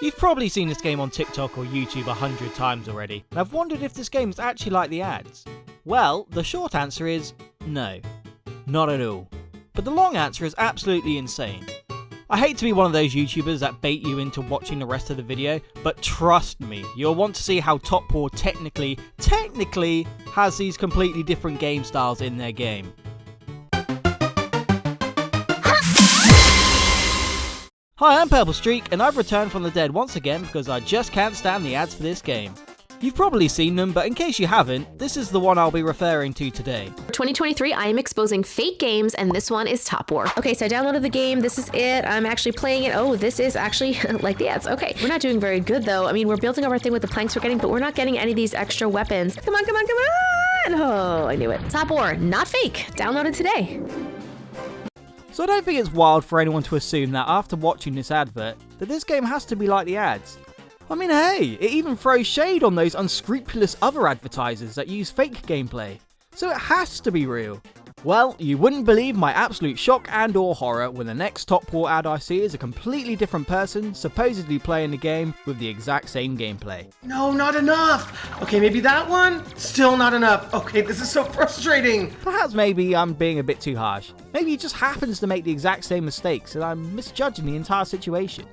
You've probably seen this game on TikTok or YouTube 100 times already, and I've wondered if this game is actually like the ads. Well, the short answer is no. Not at all. But the long answer is absolutely insane. I hate to be one of those YouTubers that bait you into watching the rest of the video, but trust me, you'll want to see how Top Paw technically has these completely different game styles in their game. Hi, I'm Purple Streak, and I've returned from the dead once again because I just can't stand the ads for this game. You've probably seen them, but in case you haven't, this is the one I'll be referring to today. For 2023, I am exposing fake games, and this one is Top War. Okay, so I downloaded the game. This is it. I'm actually playing it. Oh, this is actually like the ads. Okay, we're not doing very good, though. I mean, we're building up our thing with the planks we're getting, but we're not getting any of these extra weapons. Come on, come on, come on! Oh, I knew it. Top War, not fake. Downloaded today. So I don't think it's wild for anyone to assume that after watching this advert, that this game has to be like the ads. I mean, hey, it even throws shade on those unscrupulous other advertisers that use fake gameplay. So it has to be real. Well, you wouldn't believe my absolute shock and or horror when the next Top Paw ad I see is a completely different person supposedly playing the game with the exact same gameplay. No, not enough. Okay, maybe that one? Still not enough. Okay, this is so frustrating. Perhaps maybe I'm being a bit too harsh. Maybe he just happens to make the exact same mistakes and I'm misjudging the entire situation.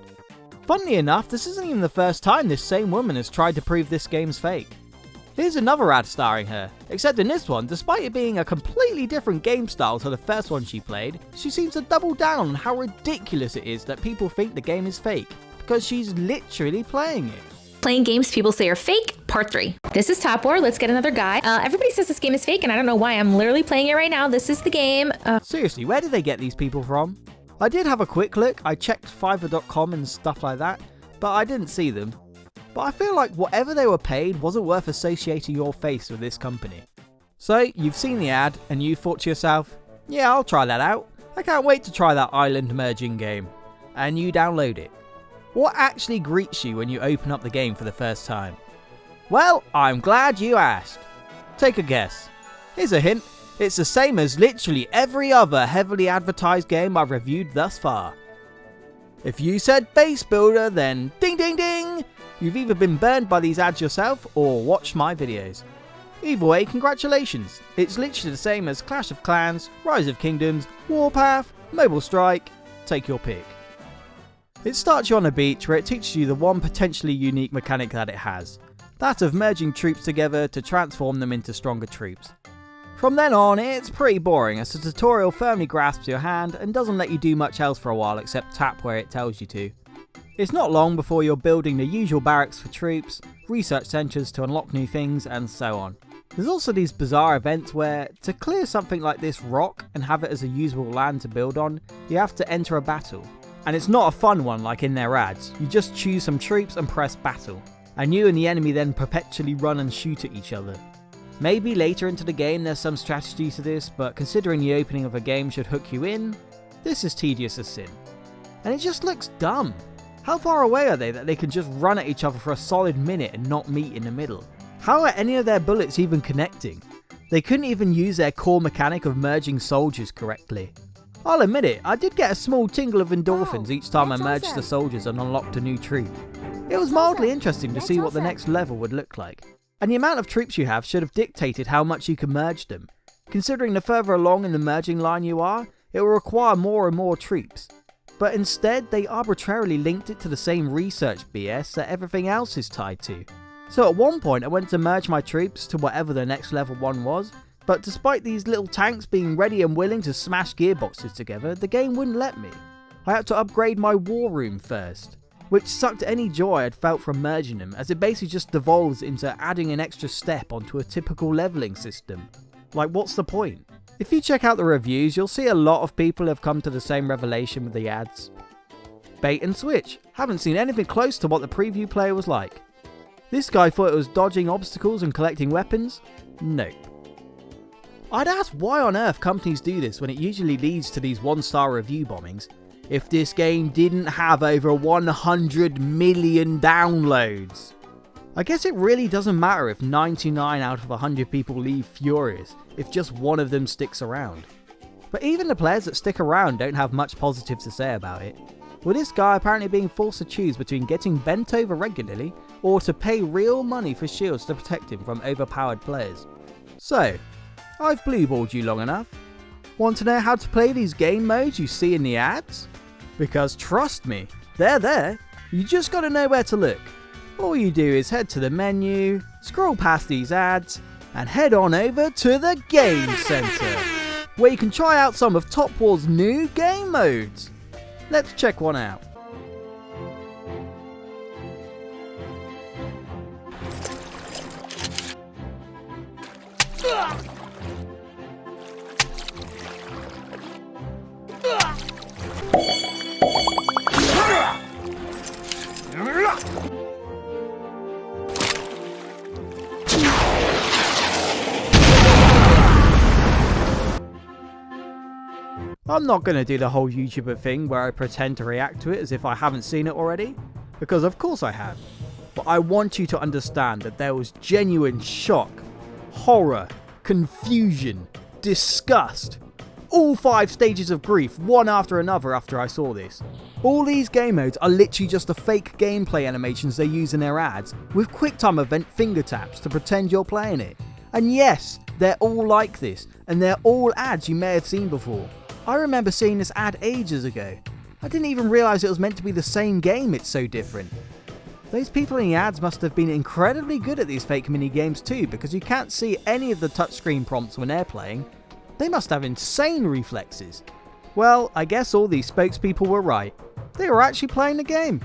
Funnily enough, this isn't even the first time this same woman has tried to prove this game's fake. Here's another ad starring her, except in this one, despite it being a completely different game style to the first one she played, she seems to double down on how ridiculous it is that people think the game is fake, because she's literally playing it. Playing games people say are fake, part 3. This is Top War. Let's get another guy. Everybody says this game is fake, and I don't know why. I'm literally playing it right now. This is the game. Seriously, where did they get these people from? I did have a quick look. I checked Fiverr.com and stuff like that, but I didn't see them. But I feel like whatever they were paid wasn't worth associating your face with this company. So, you've seen the ad, and you thought to yourself, yeah, I'll try that out. I can't wait to try that island merging game. And you download it. What actually greets you when you open up the game for the first time? Well, I'm glad you asked. Take a guess. Here's a hint. It's the same as literally every other heavily advertised game I've reviewed thus far. If you said base builder, then ding ding ding! You've either been burned by these ads yourself or watched my videos. Either way, congratulations. It's literally the same as Clash of Clans, Rise of Kingdoms, Warpath, Mobile Strike, take your pick. It starts you on a beach where it teaches you the one potentially unique mechanic that it has, that of merging troops together to transform them into stronger troops. From then on, it's pretty boring as the tutorial firmly grasps your hand and doesn't let you do much else for a while except tap where it tells you to. It's not long before you're building the usual barracks for troops, research centres to unlock new things, and so on. There's also these bizarre events where, to clear something like this rock and have it as a usable land to build on, you have to enter a battle. And it's not a fun one like in their ads, you just choose some troops and press battle. And you and the enemy then perpetually run and shoot at each other. Maybe later into the game there's some strategy to this, but considering the opening of a game should hook you in, this is tedious as sin. And it just looks dumb. How far away are they that they can just run at each other for a solid minute and not meet in the middle? How are any of their bullets even connecting? They couldn't even use their core mechanic of merging soldiers correctly. I'll admit it, I did get a small tingle of endorphins each time I merged the soldiers and unlocked a new troop. It was mildly interesting to see what the next level would look like. And the amount of troops you have should have dictated how much you can merge them. Considering the further along in the merging line you are, it will require more and more troops. But instead, they arbitrarily linked it to the same research BS that everything else is tied to. So at one point I went to merge my troops to whatever the next level one was, but despite these little tanks being ready and willing to smash gearboxes together, the game wouldn't let me. I had to upgrade my war room first, which sucked any joy I'd felt from merging them, as it basically just devolves into adding an extra step onto a typical leveling system. Like, what's the point? If you check out the reviews, you'll see a lot of people have come to the same revelation with the ads. Bait and switch. Haven't seen anything close to what the preview player was like. This guy thought it was dodging obstacles and collecting weapons? Nope. I'd ask why on earth companies do this when it usually leads to these one-star review bombings. If this game didn't have over 100 million downloads. I guess it really doesn't matter if 99 out of 100 people leave furious, if just one of them sticks around. But even the players that stick around don't have much positive to say about it. with this guy apparently being forced to choose between getting bent over regularly or to pay real money for shields to protect him from overpowered players. So, I've blueballed you long enough. Want to know how to play these game modes you see in the ads? Because trust me, they're there. You just gotta know where to look. All you do is head to the menu, scroll past these ads, and head on over to the Game Center, where you can try out some of Top War's new game modes. Let's check one out. I'm not going to do the whole YouTuber thing where I pretend to react to it as if I haven't seen it already, because of course I have. But I want you to understand that there was genuine shock, horror, confusion, disgust, all 5 stages of grief, one after another after I saw this. All these game modes are literally just the fake gameplay animations they use in their ads, with QuickTime event finger taps to pretend you're playing it. And yes, they're all like this, and they're all ads you may have seen before. I remember seeing this ad ages ago. I didn't even realise it was meant to be the same game, it's so different. Those people in the ads must have been incredibly good at these fake mini games too, because you can't see any of the touchscreen prompts when they're playing. They must have insane reflexes. Well, I guess all these spokespeople were right. They were actually playing the game.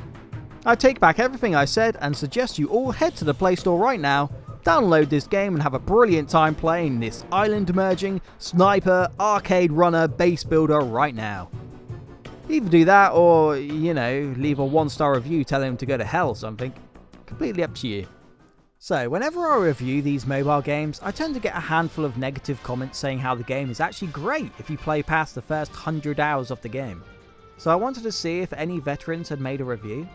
I take back everything I said and suggest you all head to the Play Store right now, download this game and have a brilliant time playing this island merging, sniper, arcade runner, base builder right now. Either do that or, you know, leave a 1-star review telling them to go to hell or something. Completely up to you. So, whenever I review these mobile games, I tend to get a handful of negative comments saying how the game is actually great if you play past the first 100 hours of the game. So I wanted to see if any veterans had made a review.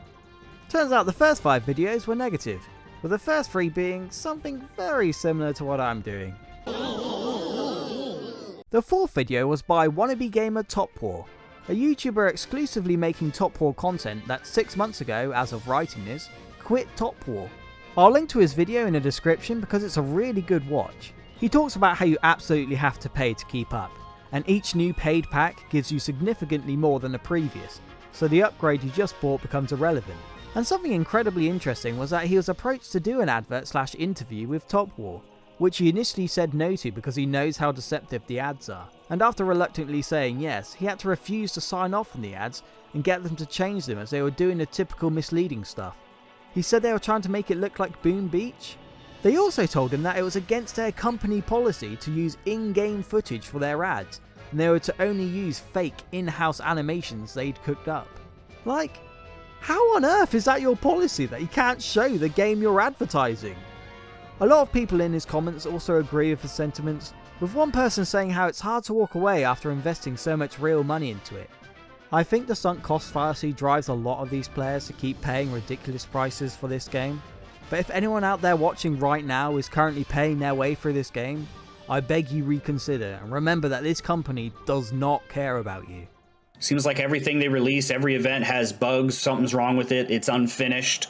Turns out the first 5 videos were negative, with the first 3 being something very similar to what I'm doing. The 4th video was by wannabe gamer Top War, a YouTuber exclusively making Top War content that 6 months ago, as of writing this, quit Top War. I'll link to his video in the description because it's a really good watch. He talks about how you absolutely have to pay to keep up, and each new paid pack gives you significantly more than the previous, so the upgrade you just bought becomes irrelevant. And something incredibly interesting was that he was approached to do an advert/interview with Top War, which he initially said no to because he knows how deceptive the ads are. And after reluctantly saying yes, he had to refuse to sign off on the ads and get them to change them as they were doing the typical misleading stuff. He said they were trying to make it look like Boom Beach. They also told him that it was against their company policy to use in-game footage for their ads, and they were to only use fake in-house animations they'd cooked up. Like, how on earth is that your policy that you can't show the game you're advertising? A lot of people in his comments also agree with his sentiments, with one person saying how it's hard to walk away after investing so much real money into it. I think the sunk cost fallacy drives a lot of these players to keep paying ridiculous prices for this game. But if anyone out there watching right now is currently paying their way through this game, I beg you reconsider and remember that this company does not care about you. Seems like everything they release, every event has bugs, something's wrong with it, it's unfinished.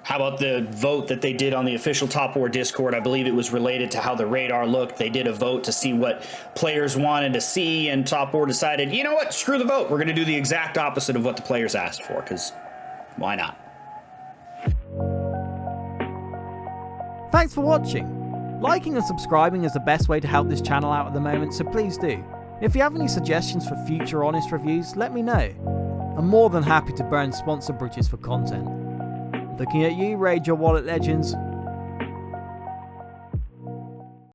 How about the vote that they did on the official Top War Discord? I believe it was related to how the radar looked. They did a vote to see what players wanted to see, and Top War decided, you know what, screw the vote. We're going to do the exact opposite of what the players asked for, because why not? Thanks for watching. Liking and subscribing is the best way to help this channel out at the moment, so please do. If you have any suggestions for future honest reviews, let me know. I'm more than happy to burn sponsor bridges for content. Looking at you, Raid Your Wallet Legends.